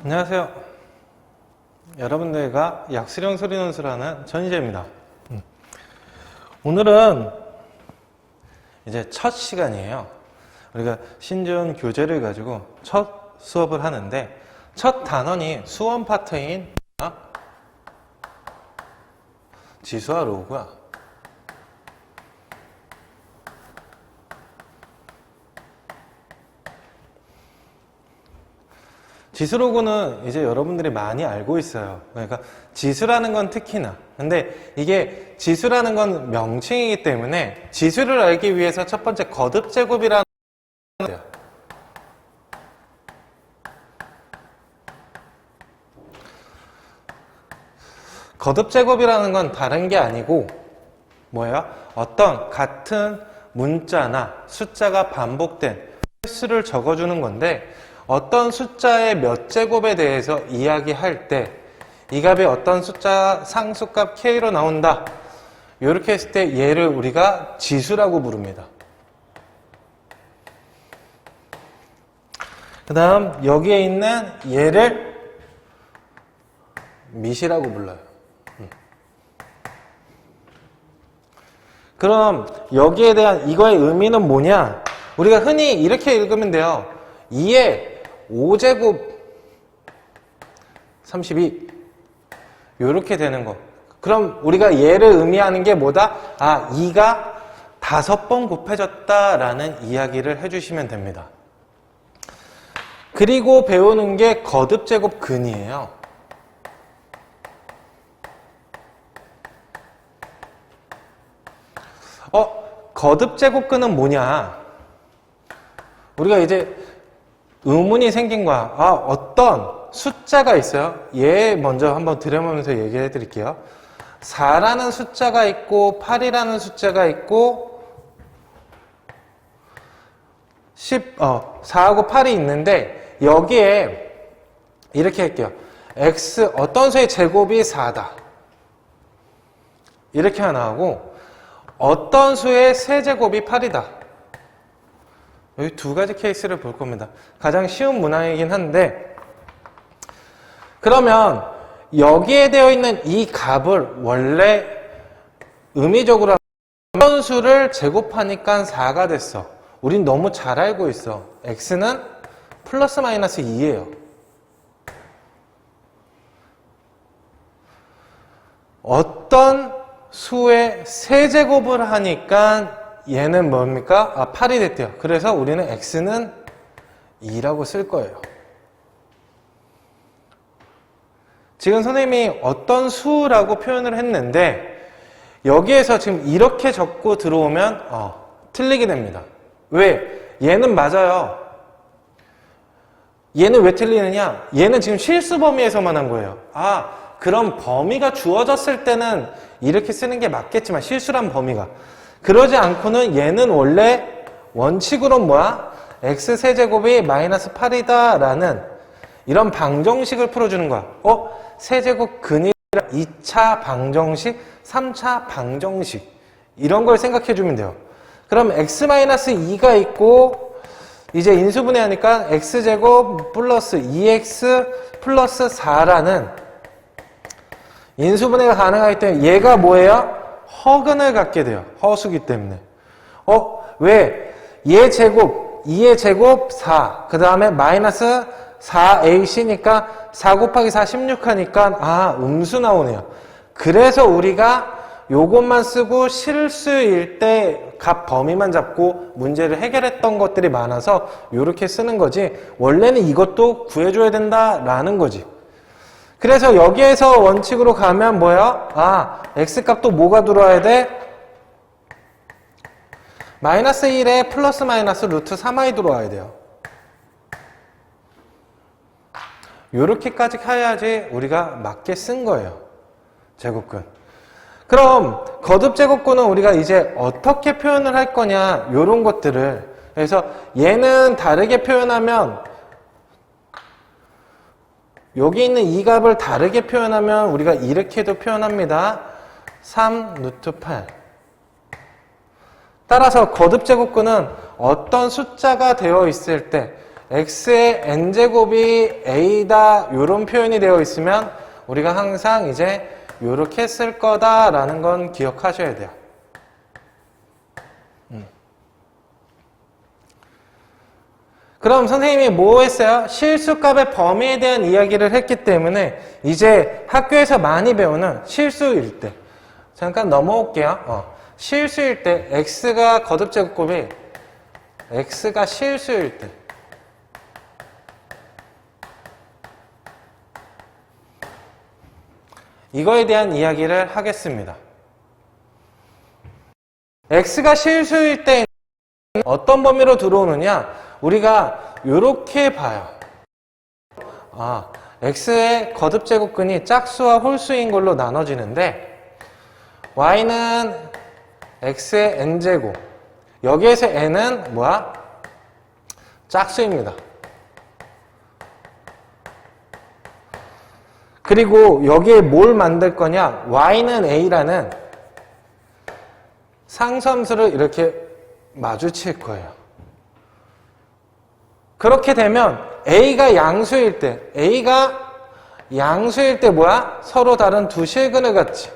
안녕하세요. 여러분들과 약수령 소리논술하는 전희재입니다. 오늘은 이제 첫 시간이에요. 우리가 신준 교재를 가지고 첫 수업을 하는데 첫 단원이 수원 파트인 지수와 로그야. 지수로그는 이제 여러분들이 많이 알고 있어요. 그러니까 지수라는 건 특히나. 근데 이게 지수라는 건 명칭이기 때문에 지수를 알기 위해서 첫 번째 거듭제곱이라는 거예요. 거듭제곱이라는 건 다른 게 아니고 뭐예요? 어떤 같은 문자나 숫자가 반복된 횟수를 적어주는 건데 어떤 숫자의 몇 제곱에 대해서 이야기할 때 이 값이 어떤 숫자 상수값 k로 나온다. 이렇게 했을 때 얘를 우리가 지수라고 부릅니다. 그 다음 여기에 있는 얘를 미시라고 불러요. 그럼 여기에 대한 이거의 의미는 뭐냐? 우리가 흔히 이렇게 읽으면 돼요. 2의 5제곱 32 이렇게 되는 거. 그럼 우리가 얘를 의미하는 게 뭐다? 2가 5번 곱해졌다라는 이야기를 해주시면 됩니다. 그리고 배우는 게 거듭제곱 근이에요. 거듭제곱근은 뭐냐? 우리가 이제 의문이 생긴 거야. 어떤 숫자가 있어요. 얘 먼저 한번 들여보면서 얘기해 드릴게요. 4라는 숫자가 있고 8이라는 숫자가 있고 4하고 8이 있는데 여기에 이렇게 할게요. x 어떤 수의 제곱이 4다. 이렇게 하나 하고 어떤 수의 세제곱이 8이다. 여기 두 가지 케이스를 볼 겁니다. 가장 쉬운 문항이긴 한데 그러면 여기에 되어 있는 이 값을 원래 의미적으로 어떤 수를 제곱하니까 4가 됐어. 우린 너무 잘 알고 있어. x는 플러스 마이너스 2예요. 어떤 수의 세제곱을 하니까 얘는 뭡니까? 8이 됐대요. 그래서 우리는 x는 2라고 쓸 거예요. 지금 선생님이 어떤 수라고 표현을 했는데 여기에서 지금 이렇게 적고 들어오면 틀리게 됩니다. 왜? 얘는 맞아요. 얘는 왜 틀리느냐? 얘는 지금 실수 범위에서만 한 거예요. 그럼 범위가 주어졌을 때는 이렇게 쓰는 게 맞겠지만 실수란 범위가 그러지 않고는 얘는 원래 원칙으로 뭐야? x세제곱이 마이너스 8이다 라는 이런 방정식을 풀어주는 거야. 세제곱 근이라 2차 방정식, 3차 방정식 이런 걸 생각해 주면 돼요. 그럼 x-2가 있고 이제 인수분해하니까 x제곱 플러스 2x 플러스 4라는 인수분해가 가능하기 때문에 얘가 뭐예요? 허근을 갖게 돼요. 허수기 때문에. 왜? 얘 제곱, 2의 제곱 4, 그 다음에 마이너스 4ac니까 4 곱하기 4, 16 하니까 음수 나오네요. 그래서 우리가 요것만 쓰고 실수일 때 값 범위만 잡고 문제를 해결했던 것들이 많아서 요렇게 쓰는 거지 원래는 이것도 구해줘야 된다라는 거지. 그래서 여기에서 원칙으로 가면 뭐야? x값도 뭐가 들어와야 돼? 마이너스 1에 플러스 마이너스 루트 3i 들어와야 돼요. 요렇게까지 해야지 우리가 맞게 쓴 거예요. 제곱근. 그럼 거듭제곱근은 우리가 이제 어떻게 표현을 할 거냐 요런 것들을 그래서 얘는 다르게 표현하면 여기 있는 이 값을 다르게 표현하면 우리가 이렇게도 표현합니다. 3 루트 8 따라서 거듭제곱근은 어떤 숫자가 되어 있을 때 x의 n제곱이 a다 이런 표현이 되어 있으면 우리가 항상 이제 이렇게 쓸 거다라는 건 기억하셔야 돼요. 그럼 선생님이 뭐 했어요? 실수값의 범위에 대한 이야기를 했기 때문에 이제 학교에서 많이 배우는 실수일 때 잠깐 넘어올게요. 실수일 때 x가 거듭제곱곱이 x가 실수일 때 이거에 대한 이야기를 하겠습니다. x가 실수일 때 어떤 범위로 들어오느냐? 우리가 이렇게 봐요. x의 거듭제곱근이 짝수와 홀수인 걸로 나눠지는데 y는 x의 n제곱 여기에서 n은 뭐야? 짝수입니다. 그리고 여기에 뭘 만들 거냐? y는 a라는 상수함수를 이렇게 마주칠 거예요. 그렇게 되면 a가 양수일 때 뭐야? 서로 다른 두 실근을 갖지.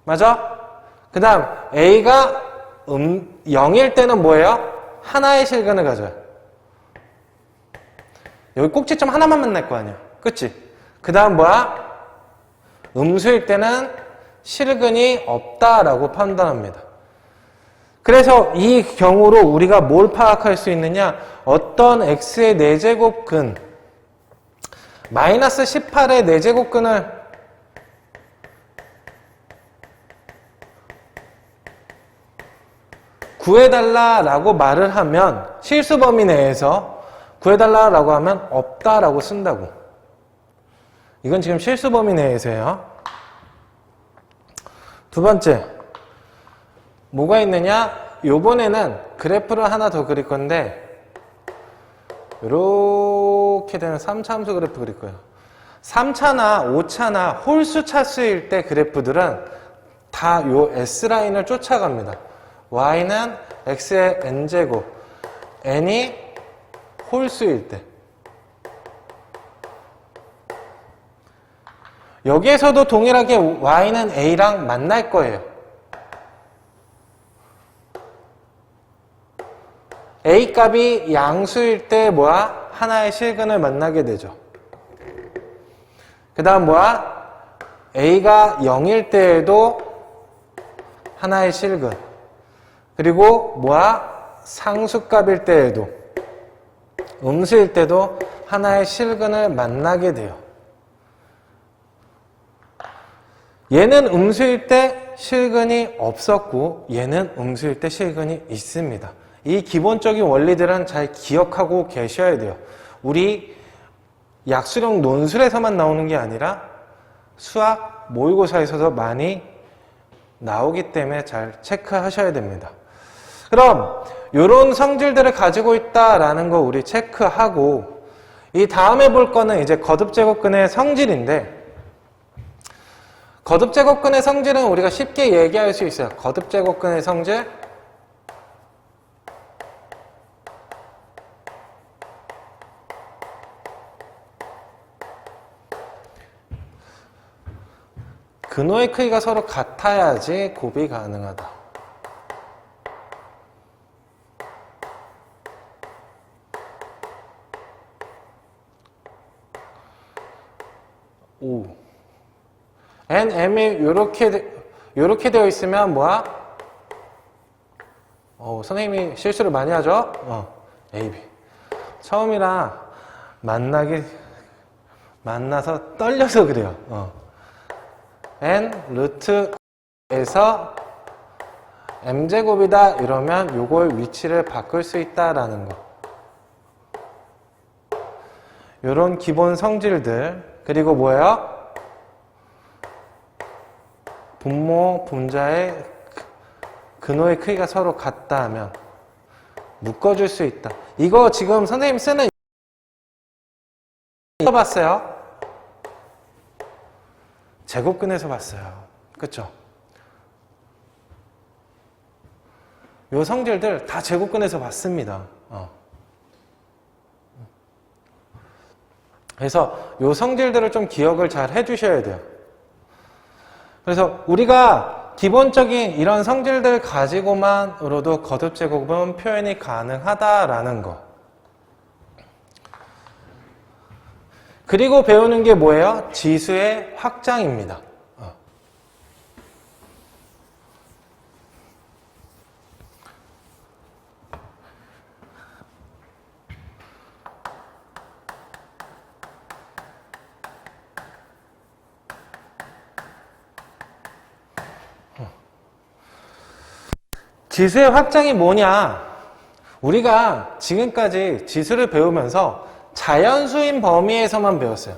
맞아? 그 다음 a가 0일 때는 뭐예요? 하나의 실근을 가져요. 여기 꼭지점 하나만 만날 거 아니야. 그치? 그 다음 뭐야? 음수일 때는 실근이 없다라고 판단합니다. 그래서 이 경우로 우리가 뭘 파악할 수 있느냐? 어떤 x의 4제곱근 마이너스 18의 4제곱근을 구해달라라고 말을 하면 실수 범위 내에서 구해달라라고 하면 없다라고 쓴다고. 이건 지금 실수 범위 내에서요. 두 번째 뭐가 있느냐? 요번에는 그래프를 하나 더 그릴 건데 이렇게 되는 3차 함수 그래프 그릴 거예요. 3차나 5차나 홀수 차수일 때 그래프들은 다 요 S라인을 쫓아갑니다. y는 x의 n제곱, n이 홀수일 때. 여기에서도 동일하게 y는 a랑 만날 거예요. a 값이 양수일 때 뭐야? 하나의 실근을 만나게 되죠. 그 다음 뭐야? a가 0일 때에도 하나의 실근. 그리고 뭐야? 상수값일 때에도 음수일 때도 하나의 실근을 만나게 돼요. 얘는 음수일 때 실근이 없었고 얘는 음수일 때 실근이 있습니다. 이 기본적인 원리들은 잘 기억하고 계셔야 돼요. 우리 약수령 논술에서만 나오는 게 아니라 수학 모의고사에서도 많이 나오기 때문에 잘 체크하셔야 됩니다. 그럼 이런 성질들을 가지고 있다라는 거 우리 체크하고 이 다음에 볼 거는 이제 거듭제곱근의 성질인데 거듭제곱근의 성질은 우리가 쉽게 얘기할 수 있어요. 거듭제곱근의 성질 근호의 크기가 서로 같아야지 곱이 가능하다. 오. n, m이 요렇게 되어 있으면 뭐야? 선생님이 실수를 많이 하죠? a, b. 처음이라 만나서 떨려서 그래요. n 루트에서 m제곱이다 이러면 요걸 위치를 바꿀 수 있다라는 거. 요런 기본 성질들. 그리고 뭐예요? 분모, 분자의 근호의 크기가 서로 같다 하면 묶어줄 수 있다. 이거 지금 선생님 쓰는 이거 봤어요? 제곱근에서 봤어요. 그쵸? 요 성질들 다 제곱근에서 봤습니다. 그래서 요 성질들을 좀 기억을 잘 해주셔야 돼요. 그래서 우리가 기본적인 이런 성질들 가지고만으로도 거듭 제곱은 표현이 가능하다라는 거. 그리고 배우는 게 뭐예요? 지수의 확장입니다. 지수의 확장이 뭐냐? 우리가 지금까지 지수를 배우면서 자연수인 범위에서만 배웠어요.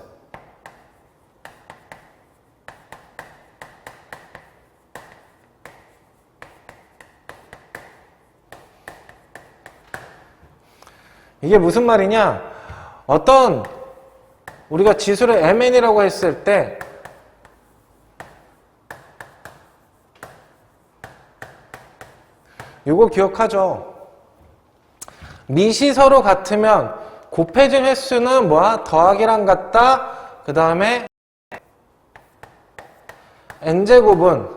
이게 무슨 말이냐? 어떤 우리가 지수를 mn이라고 했을 때 요거 기억하죠? 밑이 서로 같으면 곱해진 횟수는 뭐야? 더하기랑 같다. 그 다음에 n제곱은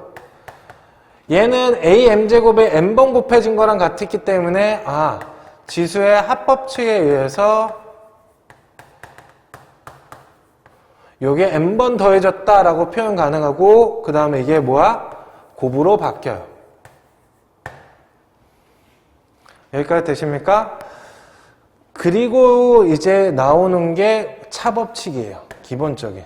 얘는 am제곱에 n번 곱해진 거랑 같았기 때문에 지수의 합법칙에 의해서 요게 n번 더해졌다라고 표현 가능하고 그 다음에 이게 뭐야? 곱으로 바뀌어요. 여기까지 되십니까? 그리고 이제 나오는 게 차법칙이에요. 기본적인.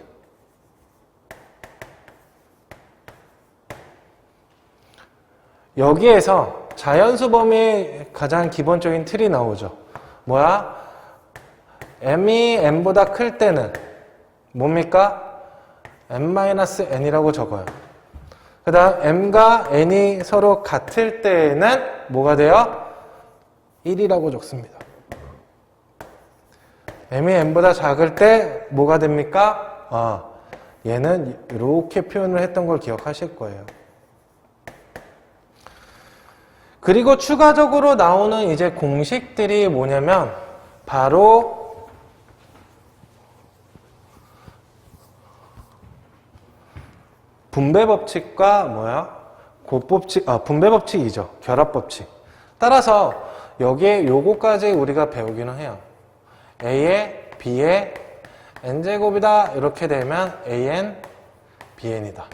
여기에서 자연수 범위의 가장 기본적인 틀이 나오죠. 뭐야? m이 n보다 클 때는 뭡니까? n-n이라고 적어요. 그 다음 m과 n이 서로 같을 때는 뭐가 돼요? 1이라고 적습니다. m이 n보다 작을 때 뭐가 됩니까? 얘는 이렇게 표현을 했던 걸 기억하실 거예요. 그리고 추가적으로 나오는 이제 공식들이 뭐냐면 바로 분배법칙과 곱법칙, 분배법칙이죠. 결합법칙. 따라서 여기에 요거까지 우리가 배우기는 해요. a에 b에 n제곱이다 이렇게 되면 an, bn이다.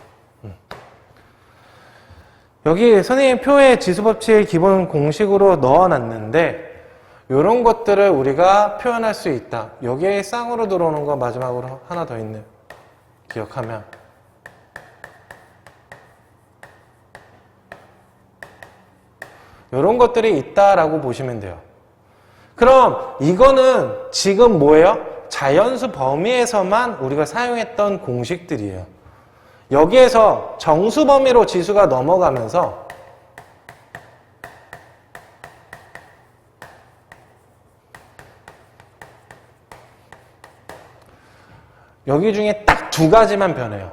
여기 선생님 표에 지수법칙 기본 공식으로 넣어놨는데 이런 것들을 우리가 표현할 수 있다. 여기에 쌍으로 들어오는 거 마지막으로 하나 더 있네요. 기억하면 이런 것들이 있다라고 보시면 돼요. 그럼 이거는 지금 뭐예요? 자연수 범위에서만 우리가 사용했던 공식들이에요. 여기에서 정수 범위로 지수가 넘어가면서 여기 중에 딱 두 가지만 변해요.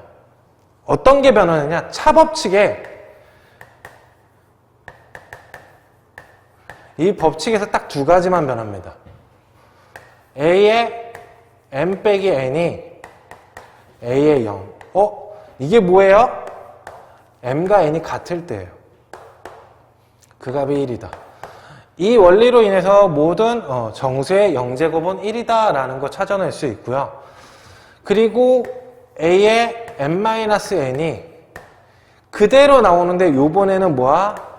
어떤 게 변하느냐? 차법칙에 이 법칙에서 딱 두 가지만 변합니다. A의 m 빼기 n이 A의 0. 이게 뭐예요? m과 n이 같을 때예요. 그 값이 1이다. 이 원리로 인해서 모든 정수의 0제곱은 1이다 라는 거 찾아낼 수 있고요. 그리고 A의 n-n이 그대로 나오는데 요번에는 뭐야?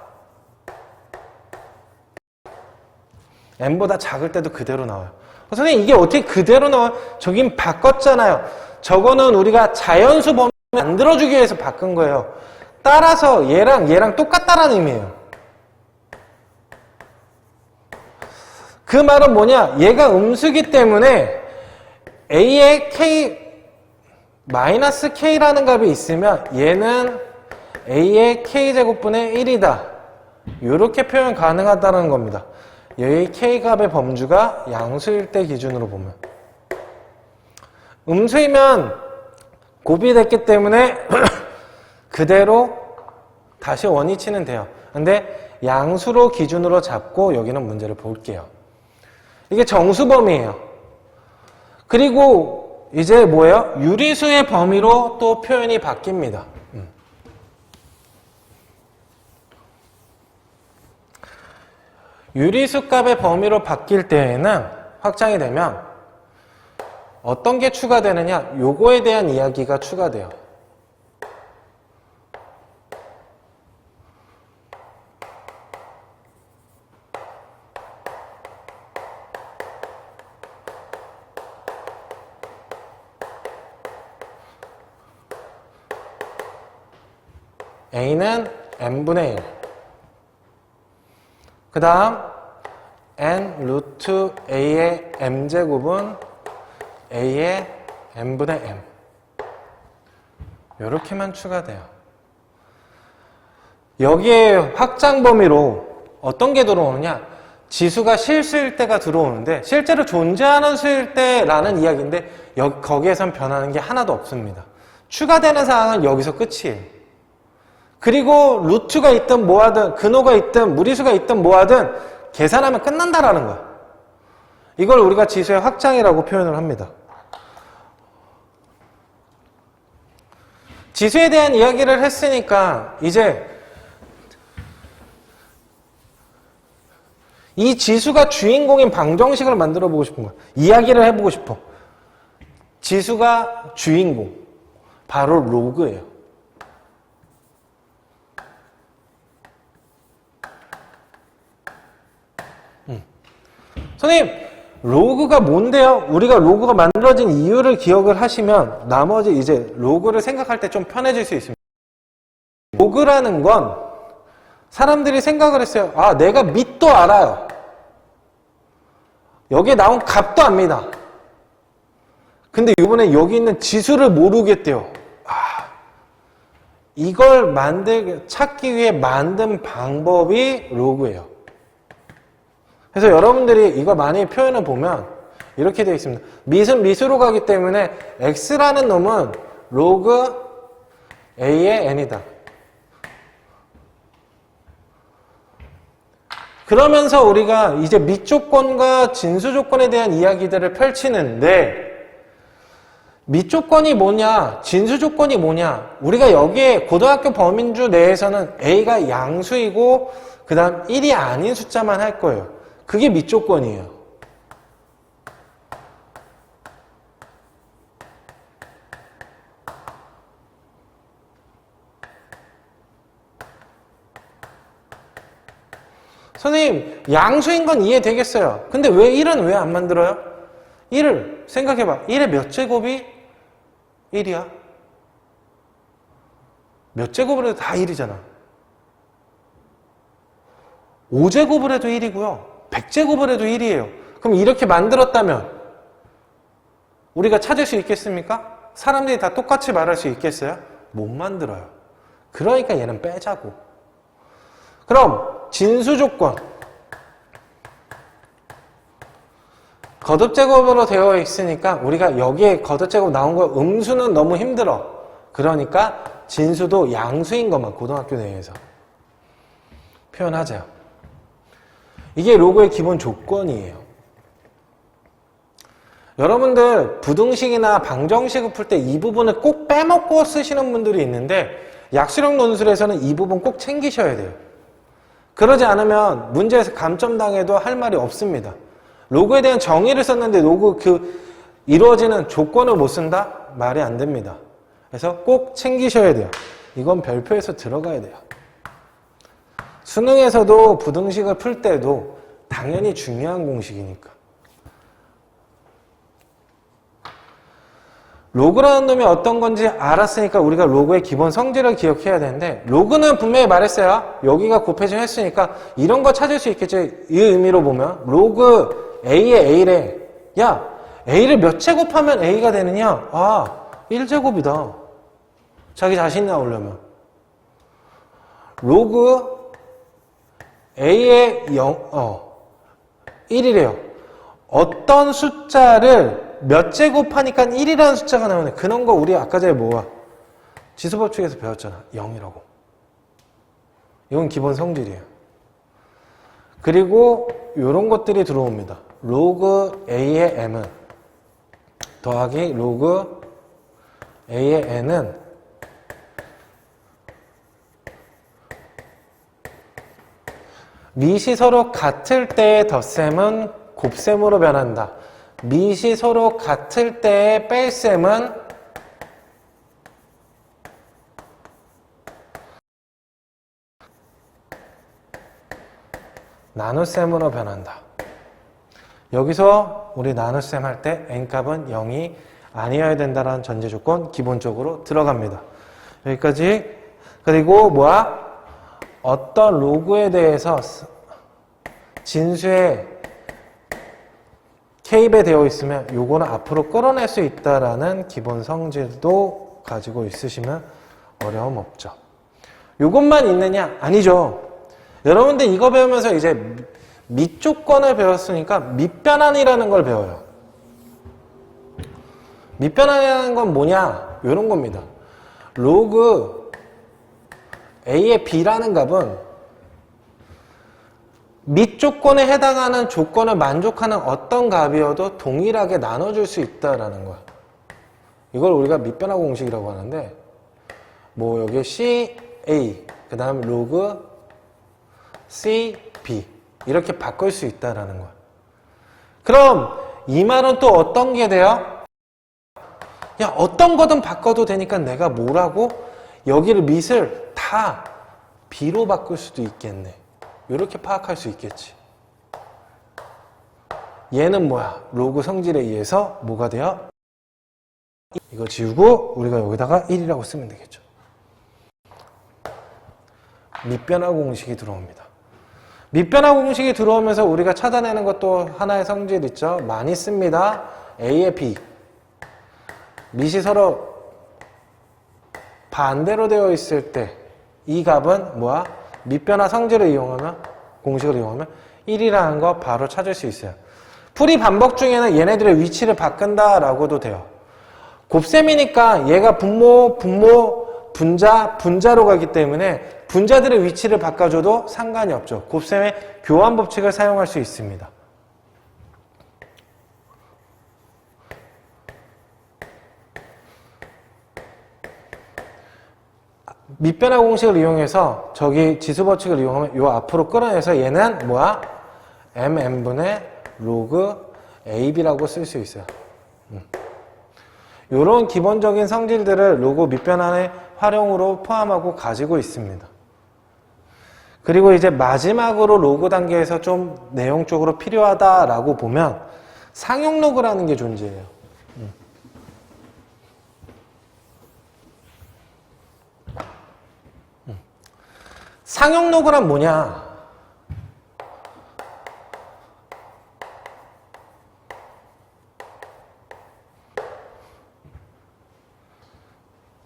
n보다 작을 때도 그대로 나와요. 선생님 이게 어떻게 그대로 나와요? 저긴 바꿨잖아요. 저거는 우리가 자연수 범위 만들어주기 위해서 바꾼 거예요. 따라서 얘랑 똑같다라는 의미예요. 그 말은 뭐냐? 얘가 음수기 때문에 a의 k-k라는 값이 있으면 얘는 a의 k제곱분의 1이다. 이렇게 표현 가능하다는 겁니다. 여기 k값의 범주가 양수일 때 기준으로 보면. 음수이면 곱이 됐기 때문에 그대로 다시 원위치는 돼요. 근데 양수로 기준으로 잡고 여기는 문제를 볼게요. 이게 정수 범위예요. 그리고 이제 뭐예요? 유리수의 범위로 또 표현이 바뀝니다. 유리수 값의 범위로 바뀔 때에는 확장이 되면 어떤 게 추가되느냐? 요거에 대한 이야기가 추가돼요. a는 n분의 1. 그 다음 n 루트 a의 m제곱은 a의 n분의 m. 이렇게만 추가돼요. 여기에 확장 범위로 어떤 게 들어오느냐? 지수가 실수일 때가 들어오는데 실제로 존재하는 수일 때라는 이야기인데 거기에선 변하는 게 하나도 없습니다. 추가되는 사항은 여기서 끝이에요. 그리고 루트가 있든 뭐하든 근호가 있든 무리수가 있든 뭐하든 계산하면 끝난다라는 거야. 이걸 우리가 지수의 확장이라고 표현을 합니다. 지수에 대한 이야기를 했으니까 이제 이 지수가 주인공인 방정식을 만들어 보고 싶은 거야. 이야기를 해보고 싶어. 지수가 주인공. 바로 로그예요. 선생님, 로그가 뭔데요? 우리가 로그가 만들어진 이유를 기억을 하시면 나머지 이제 로그를 생각할 때 좀 편해질 수 있습니다. 로그라는 건 사람들이 생각을 했어요. 아, 내가 밑도 알아요. 여기에 나온 값도 압니다. 근데 이번에 여기 있는 지수를 모르겠대요. 이걸 찾기 위해 만든 방법이 로그예요. 그래서 여러분들이 이거 많이 표현을 보면 이렇게 되어 있습니다. 밑은 밑으로 가기 때문에 x라는 놈은 로그 a의 n이다. 그러면서 우리가 이제 밑 조건과 진수 조건에 대한 이야기들을 펼치는데 밑 조건이 뭐냐, 진수 조건이 뭐냐. 우리가 여기에 고등학교 범위주 내에서는 a가 양수이고 그 다음 1이 아닌 숫자만 할 거예요. 그게 밑 조건이에요. 선생님, 양수인 건 이해되겠어요. 근데 왜 1은 왜 안 만들어요? 1을 생각해봐. 1의 몇 제곱이 1이야? 몇 제곱을 해도 다 1이잖아. 5제곱을 해도 1이고요. 100제곱을 해도 1이에요. 그럼 이렇게 만들었다면 우리가 찾을 수 있겠습니까? 사람들이 다 똑같이 말할 수 있겠어요? 못 만들어요. 그러니까 얘는 빼자고. 그럼 진수 조건. 거듭제곱으로 되어 있으니까 우리가 여기에 거듭제곱 나온 거 음수는 너무 힘들어. 그러니까 진수도 양수인 것만 고등학교 내에서 표현하자. 이게 로그의 기본 조건이에요. 여러분들 부등식이나 방정식을 풀 때 이 부분을 꼭 빼먹고 쓰시는 분들이 있는데 약수령 논술에서는 이 부분 꼭 챙기셔야 돼요. 그러지 않으면 문제에서 감점당해도 할 말이 없습니다. 로그에 대한 정의를 썼는데 로그 이루어지는 조건을 못 쓴다? 말이 안 됩니다. 그래서 꼭 챙기셔야 돼요. 이건 별표에서 들어가야 돼요. 수능에서도 부등식을 풀 때도 당연히 중요한 공식이니까. 로그라는 놈이 어떤 건지 알았으니까 우리가 로그의 기본 성질을 기억해야 되는데 로그는 분명히 말했어요. 여기가 곱해짐 했으니까 이런 거 찾을 수 있겠죠. 이 의미로 보면 로그 a의 a래. 야, a를 몇 제곱하면 a가 되느냐? 아, 1제곱이다. 자기 자신이 나오려면. 로그 a의 1이래요. 어떤 숫자를 몇 제곱하니까 1이라는 숫자가 나오네. 그런 거 우리 아까 전에 뭐야? 지수법칙에서 배웠잖아. 0이라고. 이건 기본 성질이에요. 그리고 이런 것들이 들어옵니다. 로그 a의 m은 더하기 로그 a의 n은 밑이 서로 같을 때의 덧셈은 곱셈으로 변한다. 밑이 서로 같을 때의 뺄셈은 나눗셈으로 변한다. 여기서 우리 나눗셈 할 때 n값은 0이 아니어야 된다는 전제 조건 기본적으로 들어갑니다. 여기까지. 그리고 뭐야? 어떤 로그에 대해서 진수에 K배 되어 있으면 요거는 앞으로 끌어낼 수 있다라는 기본 성질도 가지고 있으시면 어려움 없죠. 요것만 있느냐? 아니죠. 여러분들 이거 배우면서 이제 밑조건을 배웠으니까 밑변환이라는 걸 배워요. 밑변환이라는 건 뭐냐? 이런 겁니다. 로그 A의 B라는 값은 밑조건에 해당하는 조건을 만족하는 어떤 값이어도 동일하게 나눠줄 수 있다라는 거야. 이걸 우리가 밑변화 공식이라고 하는데, 뭐 여기에 CA, 그 다음 로그 CB 이렇게 바꿀 수 있다라는 거야. 그럼 이 말은 또 어떤 게 돼요? 야, 어떤 거든 바꿔도 되니까 내가 뭐라고? 여기를 밑을 다 B로 바꿀 수도 있겠네. 이렇게 파악할 수 있겠지. 얘는 뭐야? 로그 성질에 의해서 뭐가 돼요? 이거 지우고 우리가 여기다가 1이라고 쓰면 되겠죠. 밑변화 공식이 들어옵니다. 밑변화 공식이 들어오면서 우리가 찾아내는 것도 하나의 성질 있죠. 많이 씁니다. A의 B. 밑이 서로 반대로 되어 있을 때 이 값은 뭐야? 밑변화 성질을 이용하면, 공식을 이용하면 1이라는 거 바로 찾을 수 있어요. 풀이 반복 중에는 얘네들의 위치를 바꾼다라고도 돼요. 곱셈이니까 얘가 분모, 분자, 분자로 가기 때문에 분자들의 위치를 바꿔줘도 상관이 없죠. 곱셈의 교환 법칙을 사용할 수 있습니다. 밑변화 공식을 이용해서 저기 지수 법칙을 이용하면 요 앞으로 끌어내서 얘는 뭐야? mn분의 로그 ab라고 쓸 수 있어요. 요런 기본적인 성질들을 로그 밑변환의 활용으로 포함하고 가지고 있습니다. 그리고 이제 마지막으로 로그 단계에서 좀 내용적으로 필요하다라고 보면 상용 로그라는 게 존재해요. 상용 로그란 뭐냐?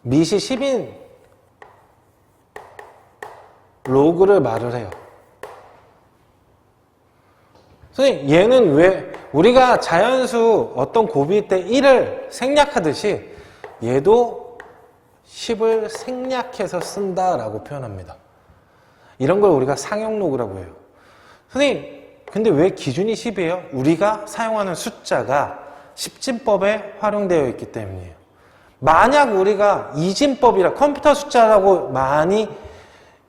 밑이 10인 로그를 말을 해요. 선생님, 얘는 왜 우리가 자연수 어떤 곱일 때 1을 생략하듯이 얘도 10을 생략해서 쓴다라고 표현합니다. 이런 걸 우리가 상용 로그라고 해요. 선생님, 근데 왜 기준이 10이에요? 우리가 사용하는 숫자가 십진법에 활용되어 있기 때문이에요. 만약 우리가 이진법이라 컴퓨터 숫자라고 많이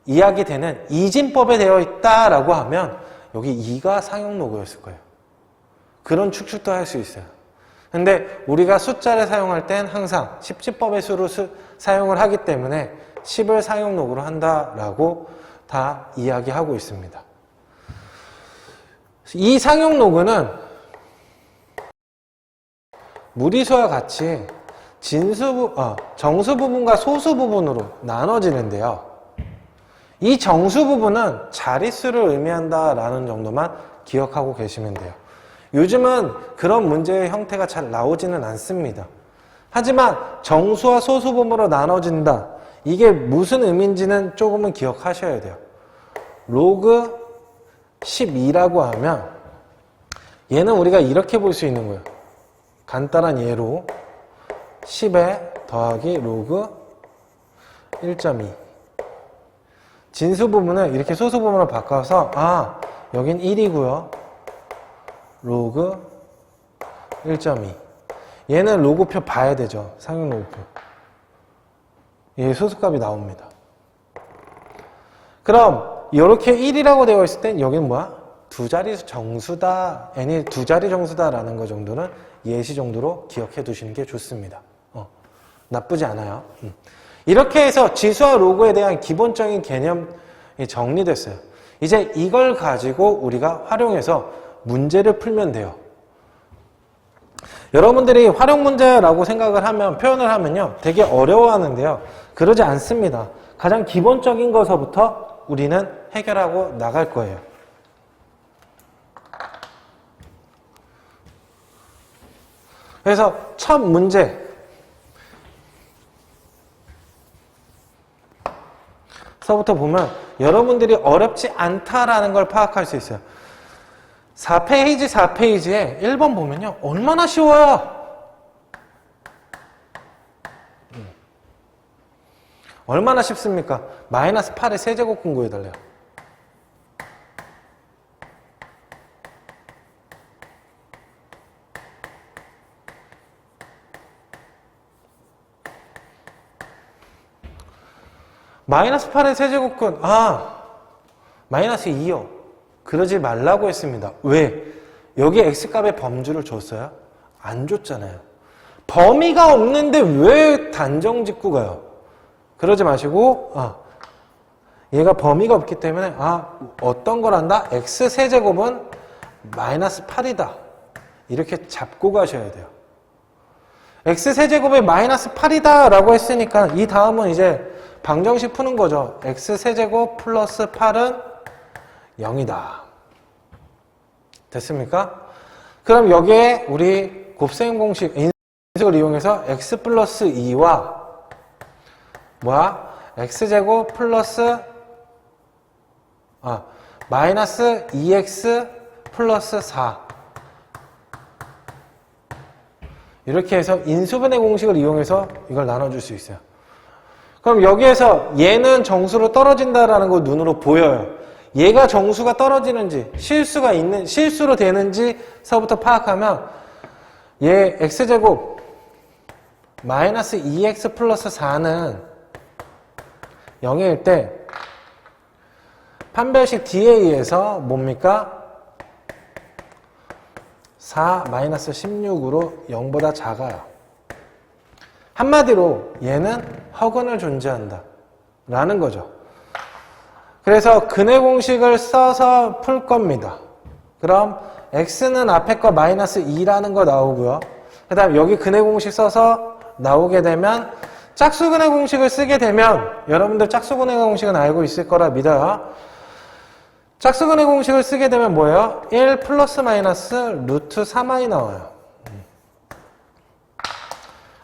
이야기되는 이진법에 되어 있다라고 하면 여기 2가 상용 로그였을 거예요. 그런 추측도 할 수 있어요. 근데 우리가 숫자를 사용할 땐 항상 십진법의 수로 사용을 하기 때문에 10을 상용 로그로 한다라고 다 이야기하고 있습니다. 이 상용 로그는 무리수와 같이 정수 부분과 소수 부분으로 나눠지는데요. 이 정수 부분은 자릿수를 의미한다라는 정도만 기억하고 계시면 돼요. 요즘은 그런 문제의 형태가 잘 나오지는 않습니다. 하지만 정수와 소수 부분으로 나눠진다. 이게 무슨 의미인지는 조금은 기억하셔야 돼요. 로그 12라고 하면 얘는 우리가 이렇게 볼 수 있는 거예요. 간단한 예로 10에 더하기 로그 1.2 진수 부분을 이렇게 소수 부분으로 바꿔서 여긴 1이고요. 로그 1.2 얘는 로그표 봐야 되죠. 상용 로그표. 얘 소수값이 나옵니다. 그럼 이렇게 1이라고 되어 있을 땐 여기는 뭐야? 두 자리 정수다. n이 두 자리 정수다라는 거 정도는 예시 정도로 기억해 두시는 게 좋습니다. 나쁘지 않아요. 이렇게 해서 지수와 로그에 대한 기본적인 개념이 정리됐어요. 이제 이걸 가지고 우리가 활용해서 문제를 풀면 돼요. 여러분들이 활용 문제라고 생각을 하면, 표현을 하면요, 되게 어려워하는데요. 그러지 않습니다. 가장 기본적인 것서부터 우리는 해결하고 나갈 거예요. 그래서 첫 문제. 서부터 보면 여러분들이 어렵지 않다라는 걸 파악할 수 있어요. 4페이지에 1번 보면요. 얼마나 쉬워요. 얼마나 쉽습니까? 마이너스 8의 세제곱 공부해달래요. 마이너스 8의 세제곱근, 마이너스 2요. 그러지 말라고 했습니다. 왜? 여기 x값의 범주를 줬어요? 안 줬잖아요. 범위가 없는데 왜 단정짓고 그러지 마시고, 얘가 범위가 없기 때문에, 어떤 걸 한다? x세제곱은 마이너스 8이다. 이렇게 잡고 가셔야 돼요. x세제곱이 마이너스 8이다 라고 했으니까 이 다음은 이제 방정식 푸는 거죠. x세제곱 플러스 8은 0이다. 됐습니까? 그럼 여기에 우리 곱셈 공식, 인식을 이용해서 x 플러스 2와 x제곱 플러스 마이너스 2x 플러스 4 이렇게 해서 인수분해 공식을 이용해서 이걸 나눠줄 수 있어요. 그럼 여기에서 얘는 정수로 떨어진다라는 거 눈으로 보여요. 얘가 정수가 떨어지는지 실수로 되는지서부터 파악하면 얘 x제곱 마이너스 2x 플러스 4는 0일 때 판별식 D에 의해서 뭡니까? 4 마이너스 16으로 0보다 작아요. 한마디로 얘는 허근을 존재한다 라는 거죠. 그래서 근해 공식을 써서 풀 겁니다. 그럼 x는 앞에 거 마이너스 2라는 거 나오고요. 그 다음 여기 근해 공식 써서 나오게 되면 짝수근해 공식을 쓰게 되면 여러분들 짝수근해 공식은 알고 있을 거라 믿어요. 짝수근해 공식을 쓰게 되면 뭐예요? 1 플러스 마이너스 루트 3i 나와요.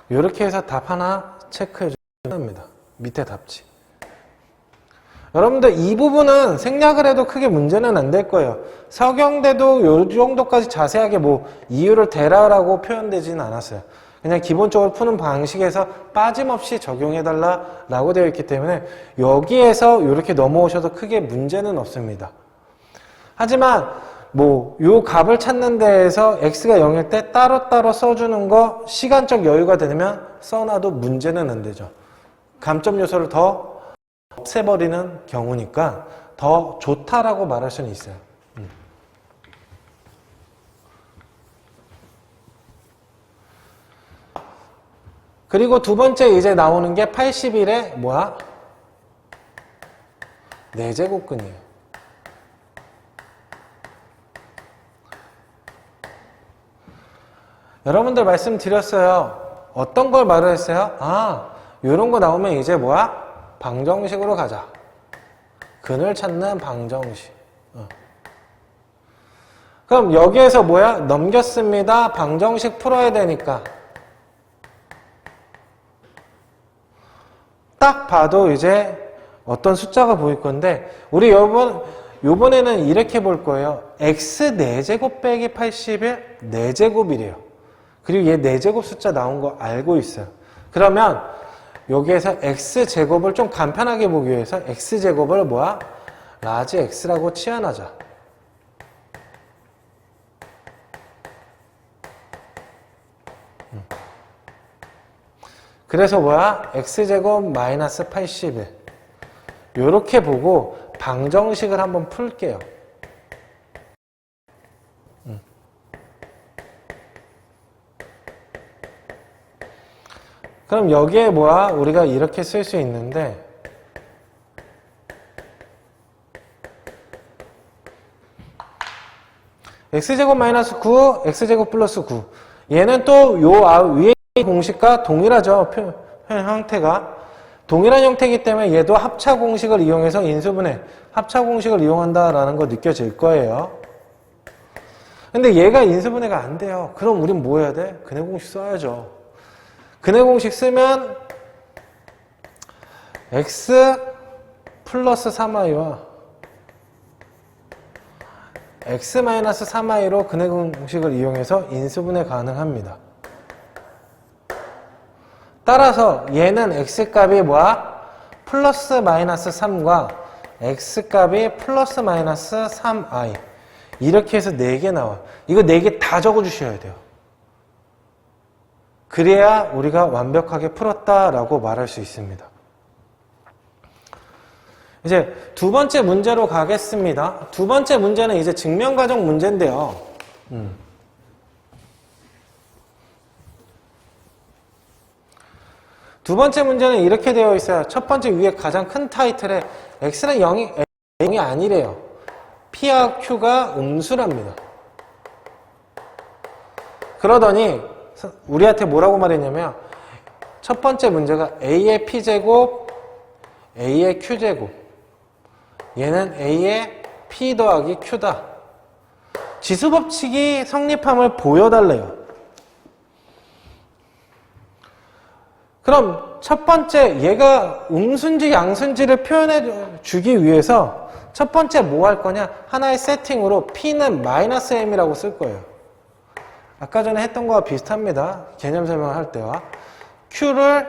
이렇게 해서 답 하나 체크해 주시면 됩니다. 밑에 답지. 여러분들 이 부분은 생략을 해도 크게 문제는 안 될 거예요. 서경대도 이 정도까지 자세하게 이유를 대라라고 표현되지는 않았어요. 그냥 기본적으로 푸는 방식에서 빠짐없이 적용해달라라고 되어 있기 때문에 여기에서 이렇게 넘어오셔도 크게 문제는 없습니다. 하지만 요 값을 찾는 데에서 x가 0일 때 따로따로 써주는 거 시간적 여유가 되면 써놔도 문제는 안 되죠. 감점 요소를 더 없애버리는 경우니까 더 좋다라고 말할 수는 있어요. 그리고 두 번째 이제 나오는 게 81의 4제곱근이에요. 여러분들 말씀드렸어요. 어떤 걸 말을 했어요? 요런 거 나오면 이제 방정식으로 가자. 근을 찾는 방정식. 그럼 여기에서 넘겼습니다. 방정식 풀어야 되니까. 딱 봐도 이제 어떤 숫자가 보일 건데, 우리 요번에는 이렇게 볼 거예요. x 4제곱 빼기 81 4제곱이래요. 그리고 얘 4제곱 숫자 나온 거 알고 있어요. 그러면 여기에서 x제곱을 좀 간편하게 보기 위해서 x제곱을 라지 x라고 치환하자. 그래서 뭐야? x제곱 마이너스 81. 요렇게 보고 방정식을 한번 풀게요. 그럼 여기에 뭐야? 우리가 이렇게 쓸 수 있는데 x제곱 마이너스 9, x제곱 플러스 9. 얘는 또 요 위에 공식과 동일하죠. 표현 형태가. 동일한 형태이기 때문에 얘도 합차 공식을 이용해서 인수분해, 합차 공식을 이용한다라는 거 느껴질 거예요. 근데 얘가 인수분해가 안 돼요. 그럼 우린 뭐 해야 돼? 근해 공식 써야죠. 근해 공식 쓰면 x 플러스 3i와 x 마이너스 3i로 근해 공식을 이용해서 인수분해 가능합니다. 따라서 얘는 x값이 뭐야? 플러스 마이너스 3과 x값이 플러스 마이너스 3i. 이렇게 해서 4개 나와요. 이거 4개 다 적어주셔야 돼요. 그래야 우리가 완벽하게 풀었다라고 말할 수 있습니다. 이제 두 번째 문제로 가겠습니다. 두 번째 문제는 이제 증명과정 문제인데요. 두 번째 문제는 이렇게 되어 있어요. 첫 번째 위에 가장 큰 타이틀에 x는 0이 아니래요. p와 q가 음수랍니다. 그러더니 우리한테 뭐라고 말했냐면 첫 번째 문제가 a의 p제곱, a의 q제곱, 얘는 a의 p 더하기 q다. 지수법칙이 성립함을 보여달래요. 그럼 첫 번째 얘가 음수인지 양수인지를 표현해 주기 위해서 첫 번째 뭐 할 거냐? 하나의 세팅으로 p는 마이너스 m이라고 쓸 거예요. 아까 전에 했던 거와 비슷합니다. 개념 설명을 할 때와 q를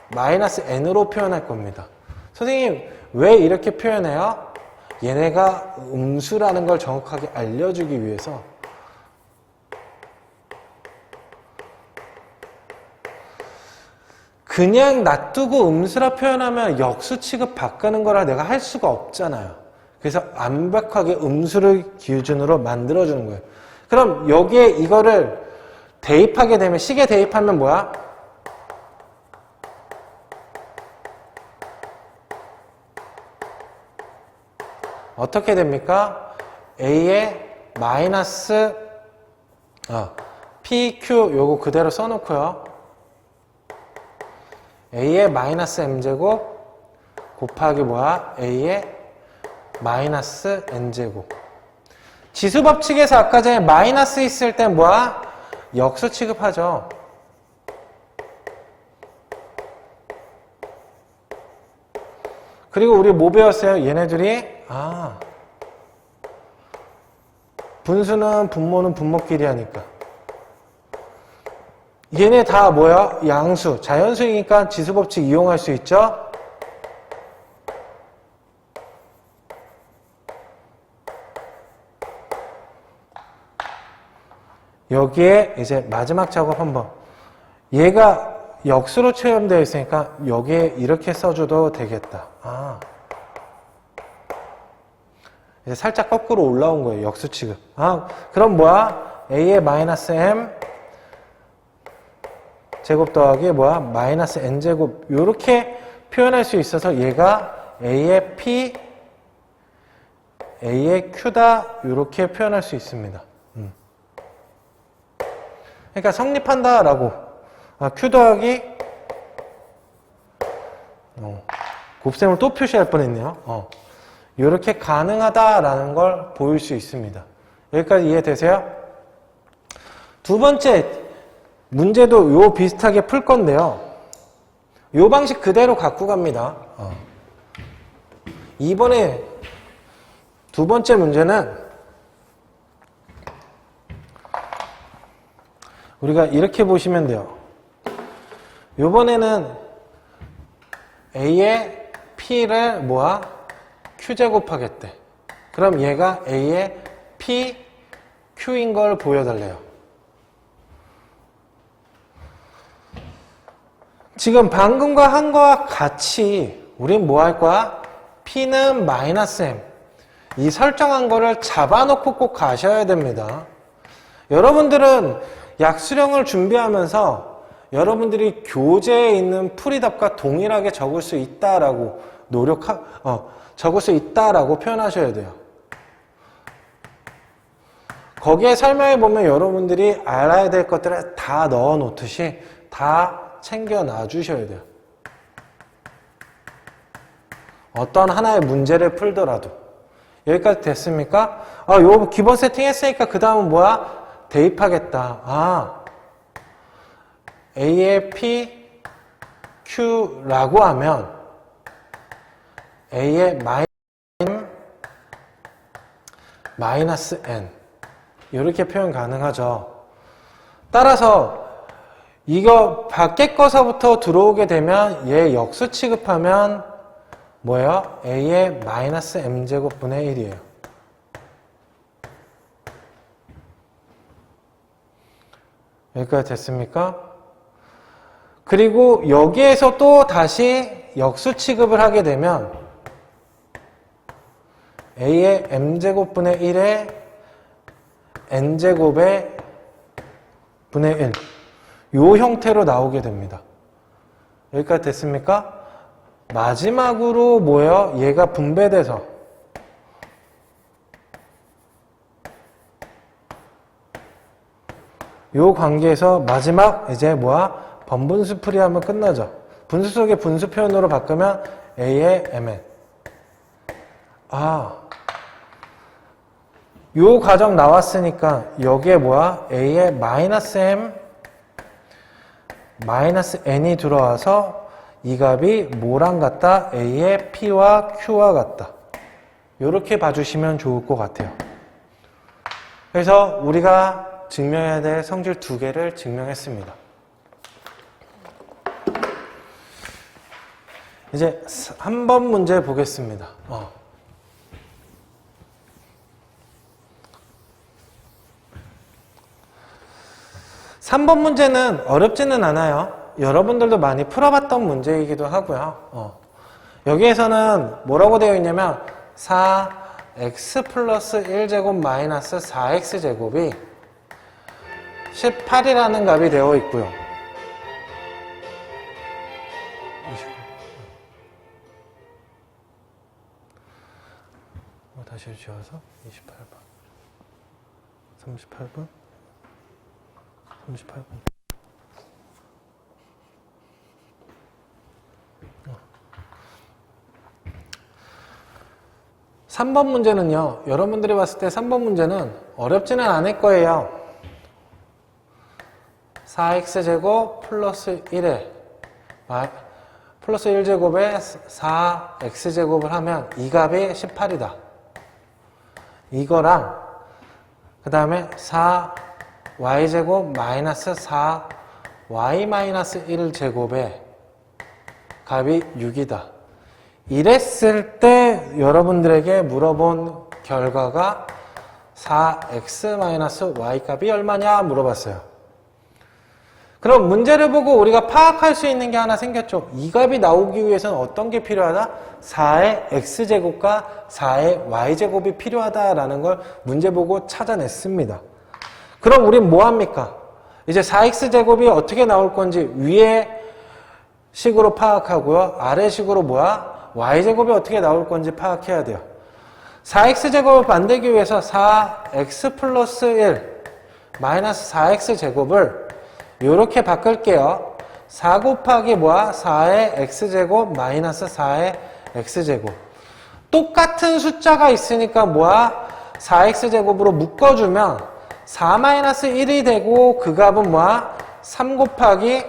마이너스 n으로 표현할 겁니다. 선생님 왜 이렇게 표현해요? 얘네가 음수라는 걸 정확하게 알려주기 위해서. 그냥 놔두고 음수라 표현하면 역수 취급 바꾸는 거라 내가 할 수가 없잖아요. 그래서 완벽하게 음수를 기준으로 만들어주는 거예요. 그럼 여기에 이거를 대입하게 되면, 식에 대입하면 뭐야? 어떻게 됩니까? a의 마이너스 pq 요거 그대로 써놓고요. a의 마이너스 m제곱 곱하기 뭐야? a의 마이너스 n제곱. 지수법칙에서 아까 전에 마이너스 있을 때 뭐야? 역수 취급하죠. 그리고 우리 뭐 배웠어요? 얘네들이 분수는 분모는 분모끼리 하니까. 얘네 다 뭐야? 양수, 자연수이니까 지수법칙 이용할 수 있죠? 여기에 이제 마지막 작업 한번. 얘가 역수로 체험되어 있으니까 여기에 이렇게 써줘도 되겠다. 이제 살짝 거꾸로 올라온 거예요. 역수 취급. 그럼 뭐야? a의 마이너스 m 제곱 더하기 뭐야? 마이너스 n제곱. 요렇게 표현할 수 있어서 얘가 a의 p, a의 q다. 요렇게 표현할 수 있습니다. 그러니까 성립한다라고. q 더하기 곱셈을 또 표시할 뻔했네요. 이렇게 가능하다라는 걸 보일 수 있습니다. 여기까지 이해되세요? 두 번째 문제도 요 비슷하게 풀 건데요. 요 방식 그대로 갖고 갑니다. 이번에 두 번째 문제는 우리가 이렇게 보시면 돼요. 요번에는 a의 p를 뭐야? q제곱 하겠대. 그럼 얘가 a의 p, q인 걸 보여달래요. 지금 방금과 한 거와 같이 우린 뭐 할 거야? P는 마이너스 M. 이 설정한 거를 잡아놓고 꼭 가셔야 됩니다. 여러분들은 약수령을 준비하면서 여러분들이 교재에 있는 풀이답과 동일하게 적을 수 있다라고 적을 수 있다라고 표현하셔야 돼요. 거기에 설명해 보면 여러분들이 알아야 될 것들을 다 넣어 놓듯이 다 챙겨 놔 주셔야 돼요. 어떤 하나의 문제를 풀더라도. 여기까지 됐습니까? 요 기본 세팅 했으니까 그 다음은 뭐야? 대입하겠다. A의 P, Q라고 하면 A의 마이너스 N. 이렇게 표현 가능하죠. 따라서 이거 밖에 거서부터 들어오게 되면 얘 역수 취급하면 뭐예요? A의 마이너스 M제곱 분의 1이에요. 여기까지 됐습니까? 그리고 여기에서 또 다시 역수 취급을 하게 되면 A의 M제곱 분의 1에 N제곱의 분의 1. 요 형태로 나오게 됩니다. 여기까지 됐습니까? 마지막으로 뭐예요? 얘가 분배돼서 요 관계에서 마지막 이제 뭐야? 번분수 풀이하면 끝나죠. 분수 속의 분수 표현으로 바꾸면 A의 Mn. 요 과정 나왔으니까 여기에 뭐야? A의 마이너스 M 마이너스 N이 들어와서 이 값이 뭐랑 같다? A의 P와 Q와 같다. 이렇게 봐주시면 좋을 것 같아요. 그래서 우리가 증명해야 될 성질 두 개를 증명했습니다. 이제 3번 문제 보겠습니다. 3번 문제는 어렵지는 않아요. 여러분들도 많이 풀어봤던 문제이기도 하고요. 여기에서는 뭐라고 되어 있냐면 4x 플러스 1제곱 마이너스 4x제곱이 18이라는 값이 되어 있고요. 다시 지워서 28번 38번 38번 3번 문제는요, 여러분들이 봤을 때 3번 문제는 어렵지는 않을 거예요. 4x제곱 플러스 1에 플러스 1제곱에 4x제곱을 하면 이 값이 18이다. 이거랑 그 다음에 4y제곱 마이너스 4y 마이너스 1제곱의 값이 6이다. 이랬을 때 여러분들에게 물어본 결과가 4x-y 값이 얼마냐 물어봤어요. 그럼 문제를 보고 우리가 파악할 수 있는 게 하나 생겼죠. 이 값이 나오기 위해서는 어떤 게 필요하다? 4의 x제곱과 4의 y제곱이 필요하다라는 걸 문제 보고 찾아냈습니다. 그럼 우린 뭐 합니까? 이제 4x제곱이 어떻게 나올 건지 위에 식으로 파악하고요. 아래 식으로 뭐야? y제곱이 어떻게 나올 건지 파악해야 돼요. 4x제곱을 만들기 위해서 4x 플러스 1 마이너스 4x제곱을 이렇게 바꿀게요. 4 곱하기 뭐야? 4의 x제곱 마이너스 4의 x제곱. 똑같은 숫자가 있으니까 뭐야? 4x제곱으로 묶어주면 4 마이너스 1이 되고 그 값은 뭐야? 3 곱하기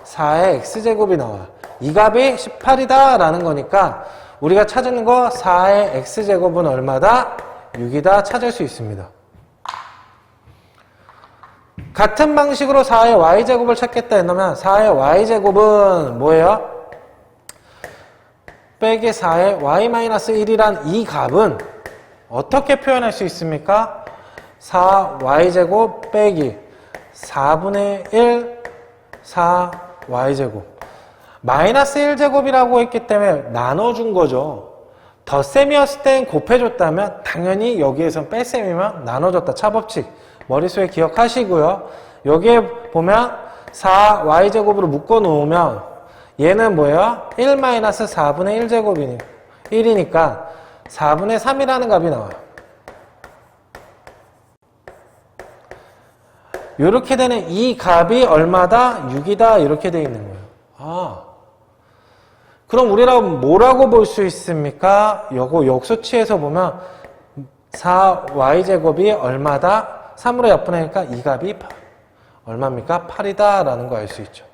4의 x제곱이 나와요. 이 값이 18이다 라는 거니까 우리가 찾는 거 4의 x제곱은 얼마다? 6이다 찾을 수 있습니다. 같은 방식으로 4의 y제곱을 찾겠다 했으면 4의 y제곱은 뭐예요? 빼기 4의 y-1이란 이 값은 어떻게 표현할 수 있습니까? 4y제곱 빼기 4분의 1 4y제곱. 마이너스 1제곱이라고 했기 때문에 나눠준 거죠. 덧셈이었을 땐 곱해줬다면 당연히 여기에선 뺄셈이면 나눠줬다. 차법칙 머릿속에 기억하시고요. 여기에 보면 4y제곱으로 묶어놓으면 얘는 뭐예요? 1-4분의 1제곱이니 1이니까 4분의 3이라는 값이 나와요. 이렇게 되는 이 값이 얼마다? 6이다 이렇게 되어 있는 거예요. 그럼 우리가 뭐라고 볼 수 있습니까? 요거 역수치에서 보면 4y제곱이 얼마다? 3으로 약분하니까 이 값이 얼마입니까? 8이다 라는 거 알 수 있죠.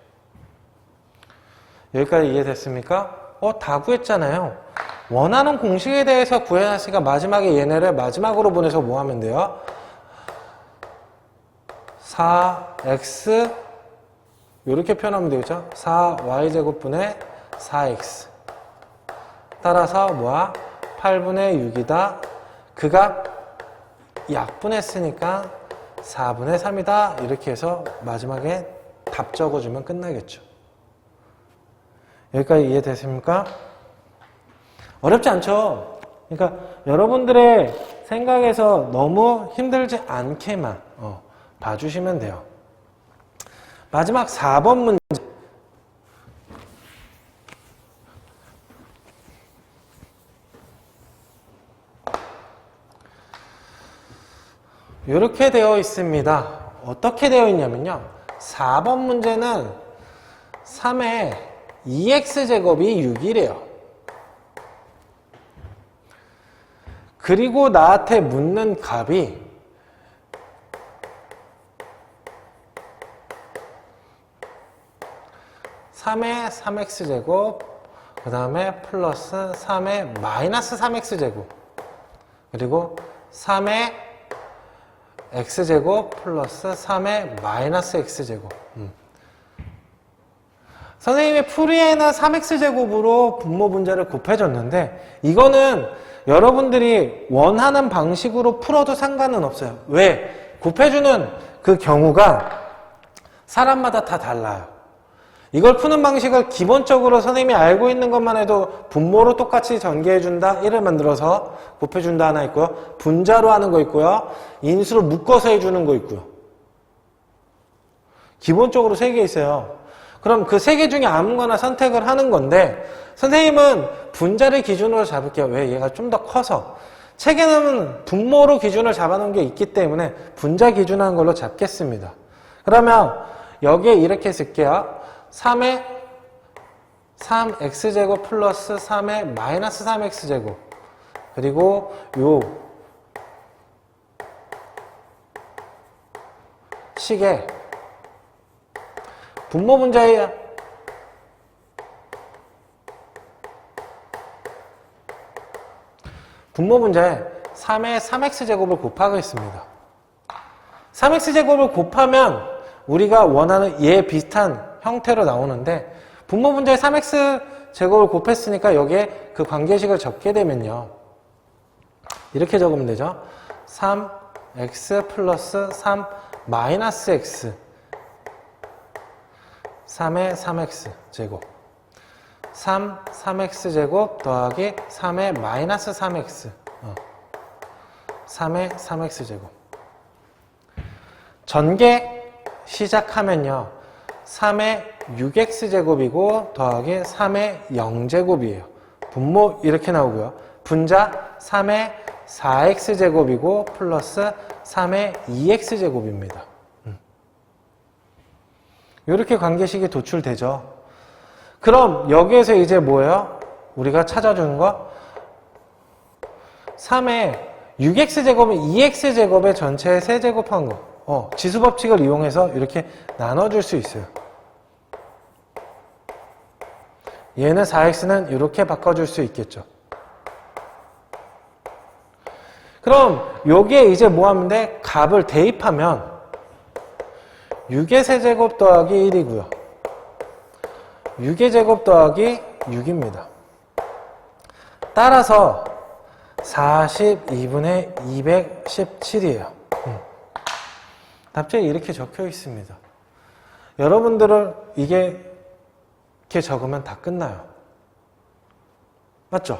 여기까지 이해됐습니까? 다 구했잖아요. 원하는 공식에 대해서 구해놨으니까 마지막에 얘네를 마지막으로 보내서 뭐 하면 돼요? 4x 이렇게 표현하면 되겠죠? 4y제곱분의 4x 따라서 뭐야? 8분의 6이다. 그 값 약분했으니까 4분의 3이다. 이렇게 해서 마지막에 답 적어주면 끝나겠죠. 여기까지 이해됐습니까? 어렵지 않죠? 그러니까 여러분들의 생각에서 너무 힘들지 않게만 봐주시면 돼요. 마지막 4번 문제. 이렇게 되어 있습니다. 어떻게 되어 있냐면요. 4번 문제는 3의 2x제곱이 6이래요. 그리고 나한테 묻는 값이 3의 3x제곱 그 다음에 플러스 3의 마이너스 3x제곱 그리고 3의 x제곱 플러스 3의 마이너스 x제곱. 선생님이 풀이에는 3x제곱으로 분모 분자를 곱해줬는데 이거는 여러분들이 원하는 방식으로 풀어도 상관은 없어요. 왜? 곱해주는 그 경우가 사람마다 다 달라요. 이걸 푸는 방식을 기본적으로 선생님이 알고 있는 것만 해도 분모로 똑같이 전개해준다 1을 만들어서 곱해준다 하나 있고요. 분자로 하는 거 있고요. 인수로 묶어서 해주는 거 있고요. 기본적으로 3개 있어요. 그럼 그 3개 중에 아무거나 선택을 하는 건데 선생님은 분자를 기준으로 잡을게요. 왜? 얘가 좀 더 커서. 책에는 분모로 기준을 잡아놓은 게 있기 때문에 분자 기준하는 걸로 잡겠습니다. 그러면 여기에 이렇게 쓸게요. 3의 3x제곱 플러스 3의 마이너스 3x제곱 그리고 요 식에 분모 분자에 분모 분자에 3의 3x제곱을 곱하겠습니다. 3x제곱을 곱하면 우리가 원하는 얘 비슷한 형태로 나오는데 분모 분자에 3x제곱을 곱했으니까 여기에 그 관계식을 적게 되면요. 이렇게 적으면 되죠. 3x 플러스 3 마이너스 x 3의 3x제곱 3x제곱 더하기 3의 마이너스 3x 3의 3x제곱 전개 시작하면요. 3의 6x제곱이고 더하기 3의 0제곱이에요. 분모 이렇게 나오고요. 분자 3의 4x제곱이고 플러스 3의 2x제곱입니다. 이렇게 관계식이 도출되죠. 그럼 여기에서 이제 뭐예요? 우리가 찾아주는 거 3의 6x제곱은 2x제곱의 전체의 세제곱한 거. 지수법칙을 이용해서 이렇게 나눠줄 수 있어요. 얘는 4x는 이렇게 바꿔줄 수 있겠죠. 그럼 여기에 이제 뭐 하면 돼? 값을 대입하면 6의 세제곱 더하기 1이고요. 6의 제곱 더하기 6입니다. 따라서 42분의 217이에요. 답지에 이렇게 적혀 있습니다. 여러분들은 이게 이렇게 적으면 다 끝나요. 맞죠?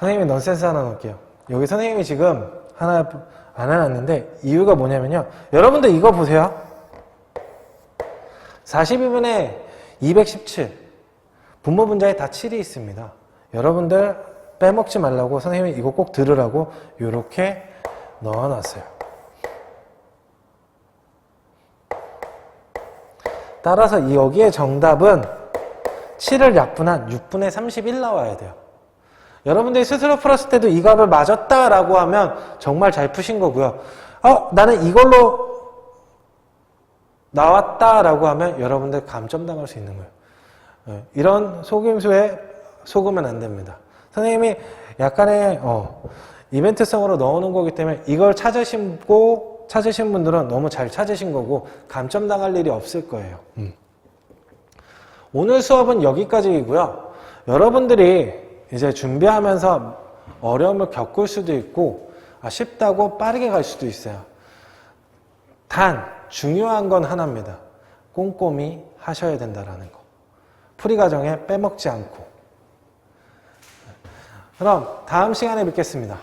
선생님이 넌센스 하나 넣을게요. 여기 선생님이 지금 하나 안 해놨는데 이유가 뭐냐면요. 여러분들 이거 보세요. 42분의 217 분모 분자에 다 7이 있습니다. 여러분들 빼먹지 말라고 선생님이 이거 꼭 들으라고 이렇게 넣어놨어요. 따라서 여기에 정답은 7을 약분한 6분의 31 나와야 돼요. 여러분들이 스스로 풀었을 때도 이 값을 맞았다라고 하면 정말 잘 푸신 거고요. 나는 이걸로 나왔다라고 하면 여러분들 감점당할 수 있는 거예요. 이런 속임수에 속으면 안 됩니다. 선생님이 약간의 이벤트성으로 넣어놓은 거기 때문에 이걸 찾으신 분들은 너무 잘 찾으신 거고 감점당할 일이 없을 거예요. 오늘 수업은 여기까지이고요. 여러분들이 이제 준비하면서 어려움을 겪을 수도 있고 쉽다고 빠르게 갈 수도 있어요. 단 중요한 건 하나입니다. 꼼꼼히 하셔야 된다라는 거. 풀이 과정에 빼먹지 않고. 그럼 다음 시간에 뵙겠습니다.